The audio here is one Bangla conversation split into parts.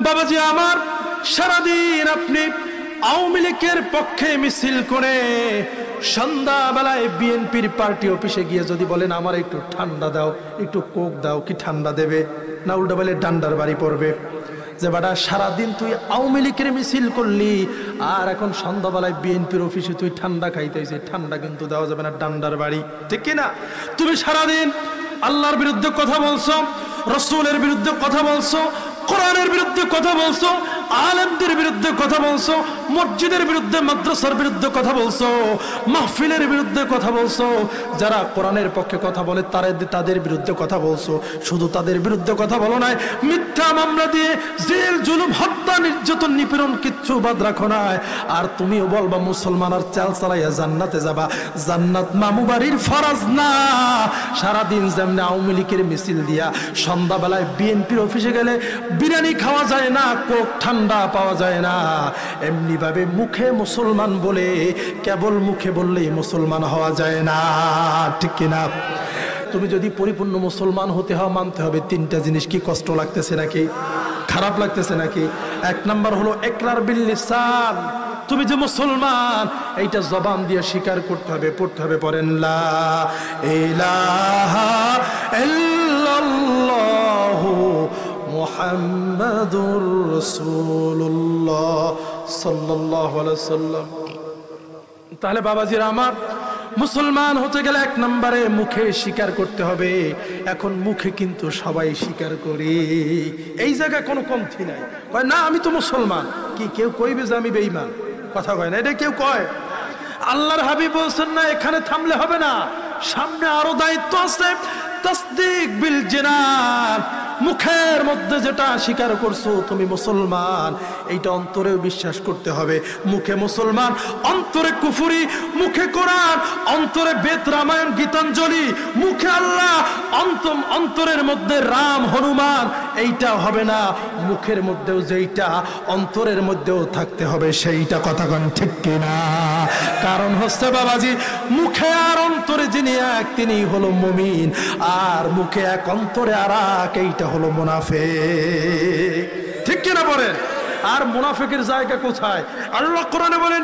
বাবাজি আমার, সারাদিন আপনি আওয়ামী লীগের পক্ষে মিছিল করে সন্ধ্যাবেলায় বিএনপির পার্টি অফিসে গিয়ে যদি বলেন আমার একটু ঠান্ডা দাও, একটু কোক দাও, কি ঠান্ডা দেবে? না উল্টা বলে ডান্ডার বাড়ি পড়বে যে বাটা সারাদিন তুই আওয়ামী লীগের মিছিল করলি আর এখন সন্ধ্যাবেলায় বিএনপির অফিসে তুই ঠান্ডা খাইতেছিস, ঠান্ডা কিন্তু দেওয়া যাবে না, ডান্ডার বাড়ি। ঠিক কিনা? তুমি সারাদিন আল্লাহর বিরুদ্ধে কথা বলছো, রাসূলের বিরুদ্ধে কথা বলছো, কোরআনের বিরুদ্ধে কথা বলছো, আলেমদের বিরুদ্ধে কথা বলছো, মসজিদের বিরুদ্ধে মাদ্রাসার বিরুদ্ধে কথা বলছো, মাহফিলের বিরুদ্ধে কথা বলছো, যারা কোরআনের পক্ষে কথা বলে তাদের বিরুদ্ধে কথা বলছো। শুধু তাদের বিরুদ্ধে কথা বলো নাই, মিথ্যা মামলা দিয়ে জেল জুলুম হত্যা নির্যাতন নিপীড়ন কিচ্ছু বাদ রাখো নাই। আর তুমিও বলবা মুসলমান আর চাল চালাইয়া জান্নাতে যাবা। জান্নাত মামু বাড়ির ফরজ না। সারাদিন যেমনি আওয়ামী লীগের মিছিল দিয়া সন্ধ্যাবেলায় বিএনপির অফিসে গেলে বিরিয়ানি খাওয়া যায় না, কোক ঠান্ডা পাওয়া যায় না, এমনি ভাবে মুখে মুসলমান বলে কেবল মুখে বললেই মুসলমান হওয়া যায় না। ঠিক কিনা? তুমি যদি পরিপূর্ণ মুসলমান হতে হয় মানতে হবে তিনটা জিনিস। কি কষ্ট লাগতেছে নাকি? খারাপ লাগতেছে নাকি? এক নাম্বার হলো ইকরার বিল লিসান। তুমি যে মুসলমান এইটা জবান দিয়ে স্বীকার করতে হবে, পড়তে হবে। পড়েন লা ইলাহা ইল্লাল্লাহু মুহাম্মাদুর রাসূলুল্লাহ সাল্লাল্লাহু আলাইহি ওয়াসাল্লাম। তাহলে বাবাজিরা আমার, মুসলমান হতে গেলে এক নম্বরে মুখে স্বীকার করতে হবে। এখন মুখে কিন্তু সবাই স্বীকার করি, এই জায়গায় কোনো কমতি নাই। কয় না আমি তো মুসলমান, কি কেউ কইবে যে আমি বেঈমান? কথা কয় না, এটা কেউ কয়? আল্লাহর হাবিব বলছেন না এখানে থামলে হবে না, সামনে আরো দায়িত্ব আছে। তাসদীক বিল জিনান, মুখের মধ্যে যেটা স্বীকার করছো তুমি মুসলমান, এইটা অন্তরেও বিশ্বাস করতে হবে। মুখে মুসলমান, অন্তরে কুফরি, মুখে কোরআন, অন্তরে বেদ রামায়ণ গীতাঞ্জলি, মুখে আল্লাহ, অন্তরের মধ্যে রাম হনুমান, এইটা হবে না। মুখের মধ্যেও যেইটা অন্তরের মধ্যেও থাকতে হবে সেইটা। কথা কন ঠিক কিনা? কারণ হচ্ছে বাবাজি, মুখে আর অন্তরে যিনি এক তিনি হলো মুমিন, আর মুখে এক অন্তরে আর এক, এইটা হলো মুনাফিক। ঠিক কিনা বলেন? আর মুনাফিকের জায়গা কোথায়? আল্লাহ কোরআনে বলেন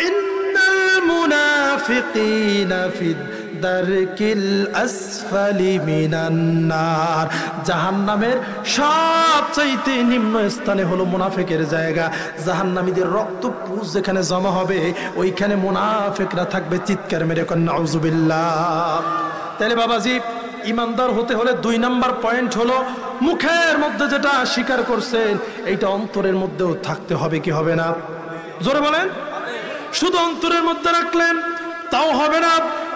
ইন্নাল মুনাফিকিনা ফিদ দারকিল আসফালি মিনান নার। জাহান্নামের সবচাইতে নিম্ন স্থানে হলো মুনাফিকের জায়গা। জাহান্নামীদের রক্তপুঞ্জ যেখানে জমা হবে ওইখানে মুনাফিকরা থাকবে। চিৎকার মেরে কোন নাউজুবিল্লাহ। তাহলে বাবাজি, ইমানদার হতে হলে 2 নাম্বার পয়েন্ট হলো মুখের মধ্যে যেটা স্বীকার করছেন এইটা অন্তরের মধ্যেও থাকতে হবে। কি হবে না? জোরে বলেন। শুধু অন্তরের মধ্যে রাখলেন তাও হবে না,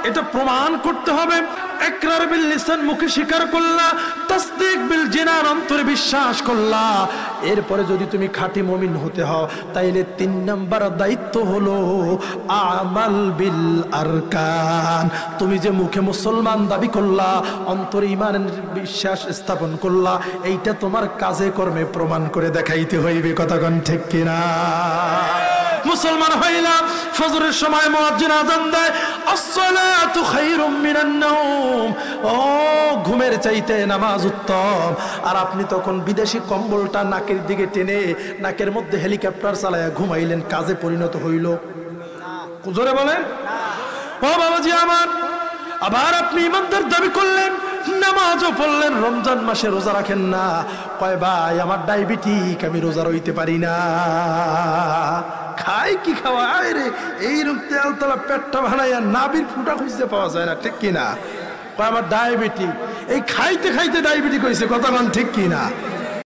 এটা প্রমাণ করতে হবে। ইকরার বিল লিসান, মুখে স্বীকার করলা, তাসদীক বিল জিনান, অন্তরে বিশ্বাস করলা। এরপরে যদি তুমি খাঁটি মুমিন হতে হও তাইলে 3 নাম্বার দায়িত্ব হলো আমাল বিল আরকান। তুমি যে মুখে মুসলমান দাবি করলা, অন্তরে ঈমানের বিশ্বাস স্থাপন করলা, এইটা তোমার কাজে কর্মে প্রমাণ করে দেখাইতে হইবে। কথা কোন ঠিক কিনা? মুসলমান হইলাম, ফজরের সময় মুয়াজ্জিন আযান দেয়, আসসালাতু খায়রুম মিনান নাওম, ও ঘুমের চাইতে নামাজ উত্তম। আর আপনি তখন বিদেশি কম্বলটা নাকের দিকে টেনে নাকের মধ্যে হেলিকপ্টার চালায়া ঘুমাইলেন, কাজে পরিণত হইল? জোরে বলেন। ও বাবাজি আমার, আবার আপনি ইমানদার দাবি করলেন, নামাজও পড়লেন, রমজান মাসে রোজা রাখেন না। কয় ভাই আমার ডায়াবেটিক, আমি রোজা রইতে পারি না। খাই কি খাওয়া রে, এইরকম তেল তলা পেটটা ভাড়াইয়া নাবির ফুটা খুঁজতে পাওয়া যায় না। ঠিক কিনা? কয় আমার ডায়াবেটিক, এই খাইতে খাইতে ডায়াবেটিক হয়েছে। কথা বলেন ঠিক কিনা?